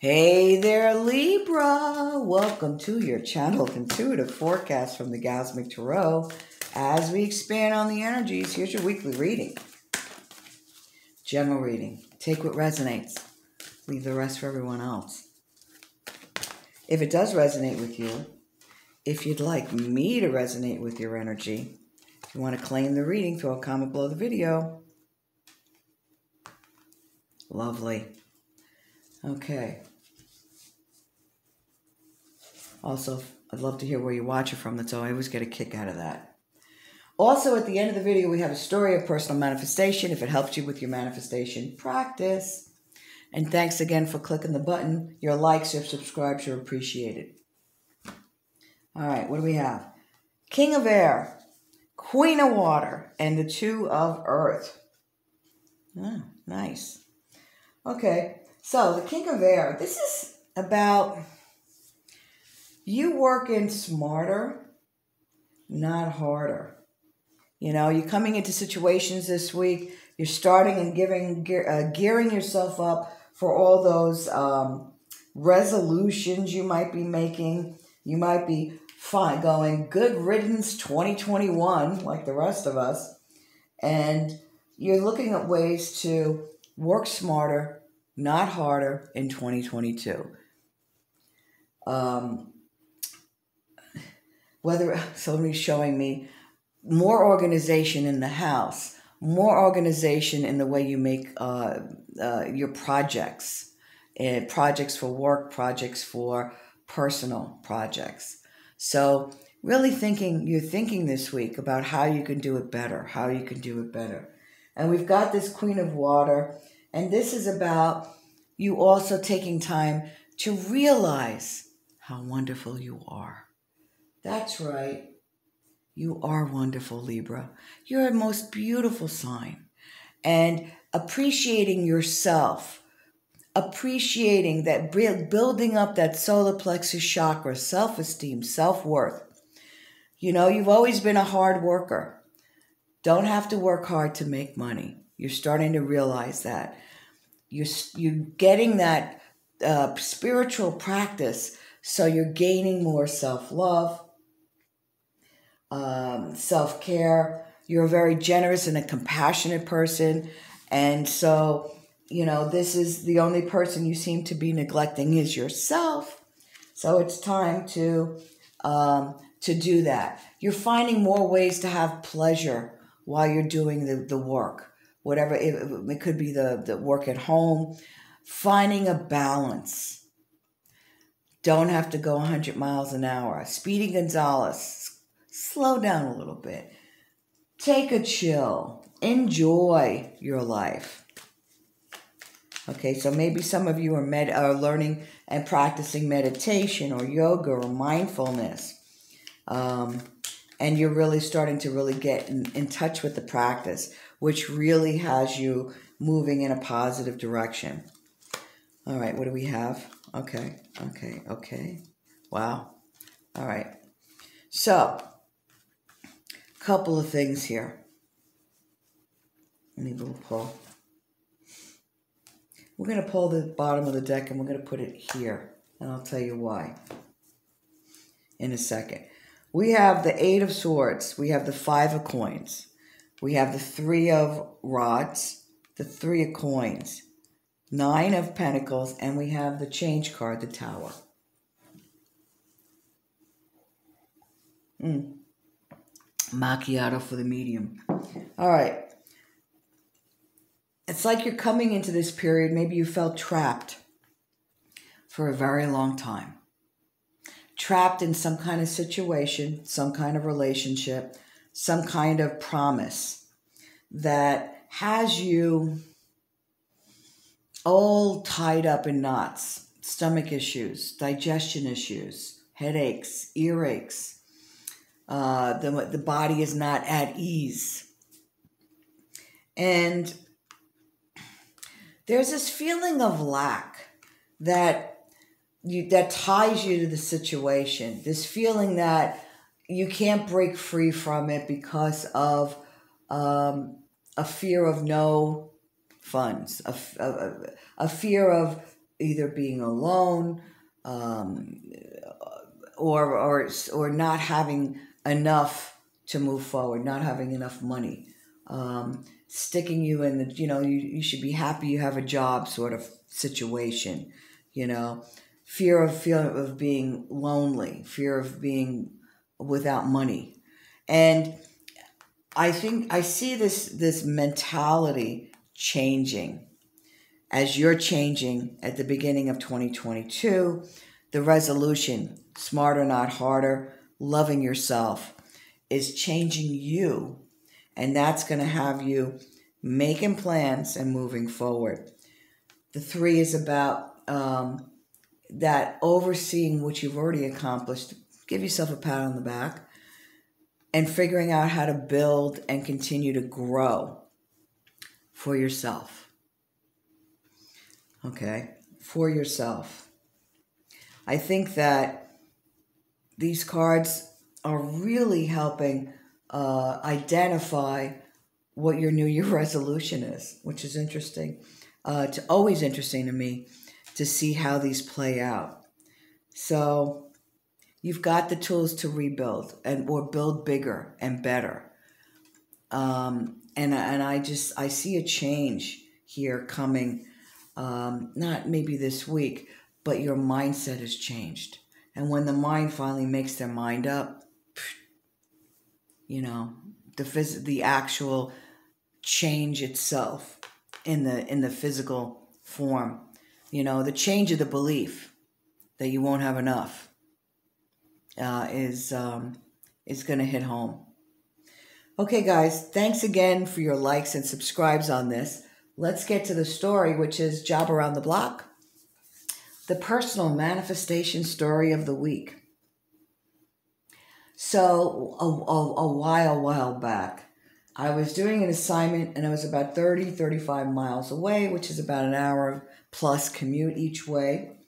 Hey there, Libra! Welcome to your channeled intuitive forecast from the Galsmic Tarot. As we expand on the energies, here's your weekly reading. General reading. Take what resonates. Leave the rest for everyone else. If it does resonate with you, if you'd like me to resonate with your energy, if you want to claim the reading, throw a comment below the video. Lovely. Okay. Also, I'd love to hear where you watch it from. That's all. I always get a kick out of that. Also, at the end of the video, we have a story of personal manifestation. If it helps you with your manifestation practice. And thanks again for clicking the button. Your likes, your subscribes are appreciated. All right, what do we have? King of Air, Queen of Water, and the Two of Earth. Oh, nice. Okay, so the King of Air. This is about you working smarter, not harder. You know, you're coming into situations this week. You're starting and gearing yourself up for all those resolutions you might be making. You might be going good riddance 2021, like the rest of us. And you're looking at ways to work smarter, not harder in 2022. Whether somebody's showing me more organization in the house, more organization in the way you make your projects, projects for work, projects for personal projects. So really you're thinking this week about how you can do it better, And we've got this Queen of Water, and this is about you also taking time to realize how wonderful you are. That's right. You are wonderful, Libra. You're a most beautiful sign. And appreciating yourself, appreciating that, building up that solar plexus chakra, self-esteem, self-worth. You know, you've always been a hard worker. Don't have to work hard to make money. You're starting to realize that. You're getting that spiritual practice, so you're gaining more self-love, self-care. You're a very generous and a compassionate person. And so, you know, this is the only person you seem to be neglecting is yourself. So it's time to do that. You're finding more ways to have pleasure while you're doing the work. Whatever, it could be the work at home. Finding a balance. Don't have to go 100 miles an hour. Speedy Gonzalez. Slow down a little bit. Take a chill. Enjoy your life. Okay, so maybe some of you are learning and practicing meditation or yoga or mindfulness. And you're really starting to get in touch with the practice, which really has you moving in a positive direction. All right, what do we have? Okay. Wow. All right. So, couple of things here. Let me pull. We're going to pull the bottom of the deck and we're going to put it here. And I'll tell you why in a second. We have the Eight of Swords. We have the Five of Coins. We have the Three of Rods. The Three of Coins. Nine of Pentacles. And we have the Change card, the Tower. Macchiato for the medium. All right. It's like you're coming into this period. Maybe you felt trapped for a very long time. Trapped in some kind of situation, some kind of relationship, some kind of promise that has you all tied up in knots. Stomach issues, digestion issues, headaches, earaches. The body is not at ease. And there's this feeling of lack that ties you to the situation. This feeling that you can't break free from it because of a fear of no funds, a fear of either being alone, or not having enough to move forward, not having enough money, sticking you in the, you should be happy you have a job sort of situation, fear of being lonely, fear of being without money. And I think I see this mentality changing as you're changing at the beginning of 2022. The resolution, smarter, not harder, loving yourself, is changing you. And that's going to have you making plans and moving forward. The 3 is about that overseeing what you've already accomplished. Give yourself a pat on the back. And figuring out how to build and continue to grow for yourself. Okay? For yourself. I think that these cards are really helping identify what your New Year resolution is, which is interesting. Always interesting to me to see how these play out. So you've got the tools to rebuild or build bigger and better. And I see a change here coming, not maybe this week, but your mindset has changed. And when the mind finally makes their mind up, the actual change itself in the physical form, the change of the belief that you won't have enough is going to hit home. Okay, guys, thanks again for your likes and subscribes on this. Let's get to the story, which is Job Around the Block. The personal manifestation story of the week. So a while back, I was doing an assignment and I was about 35 miles away, which is about an hour plus commute each way.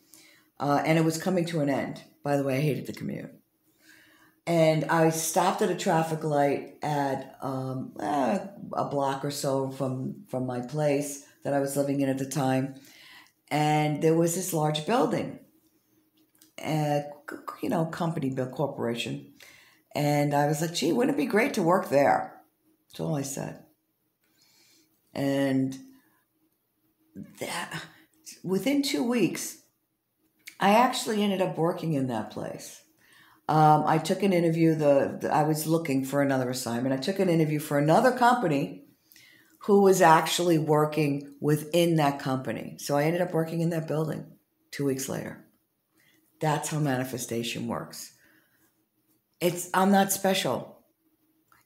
And it was coming to an end. By the way, I hated the commute. And I stopped at a traffic light at a block or so from my place that I was living in at the time. And there was this large building, company, corporation. And I was like, gee, wouldn't it be great to work there? That's all I said. And within 2 weeks, I actually ended up working in that place. I took an interview. I was looking for another assignment. I took an interview for another company who was actually working within that company. So I ended up working in that building 2 weeks later. That's how manifestation works. I'm not special.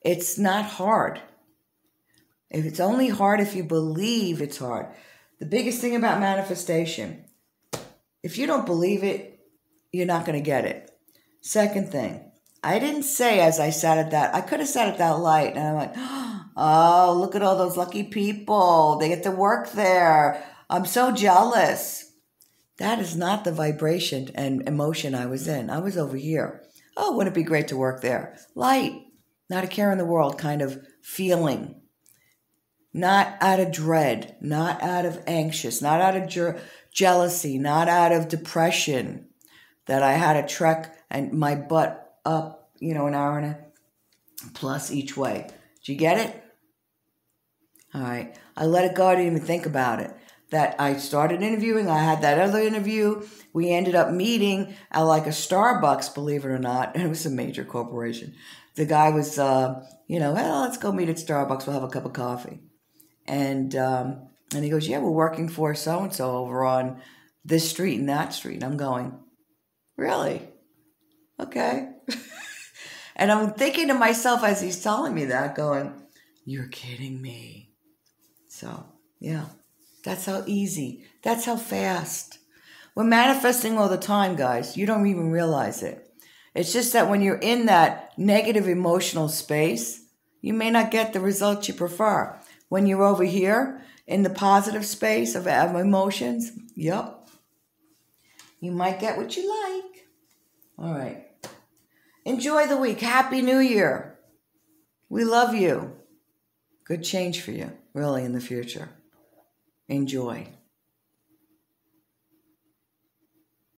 It's not hard. It's only hard if you believe it's hard. The biggest thing about manifestation, if you don't believe it, you're not going to get it. Second thing, I didn't say as I sat at that, I could have sat at that light and I'm like, oh, look at all those lucky people. They get to work there. I'm so jealous. That is not the vibration and emotion I was in. I was over here. Oh, wouldn't it be great to work there? Light, not a care in the world kind of feeling. Not out of dread, not out of anxious, not out of jealousy, not out of depression that I had to trek and my butt up, an hour and a plus each way. Did you get it? All right. I let it go. I didn't even think about it. That I started interviewing. I had that other interview. We ended up meeting at like a Starbucks, believe it or not. It was a major corporation. The guy was, well, let's go meet at Starbucks. We'll have a cup of coffee. And he goes, yeah, we're working for so-and-so over on this street and that street. And I'm going, really? Okay. And I'm thinking to myself as he's telling me that, going, you're kidding me. So, yeah, that's how easy. That's how fast. We're manifesting all the time, guys. You don't even realize it. It's just that when you're in that negative emotional space, you may not get the results you prefer. When you're over here in the positive space of emotions, yep, you might get what you like. All right. Enjoy the week. Happy New Year. We love you. Good change for you, really, in the future. Enjoy.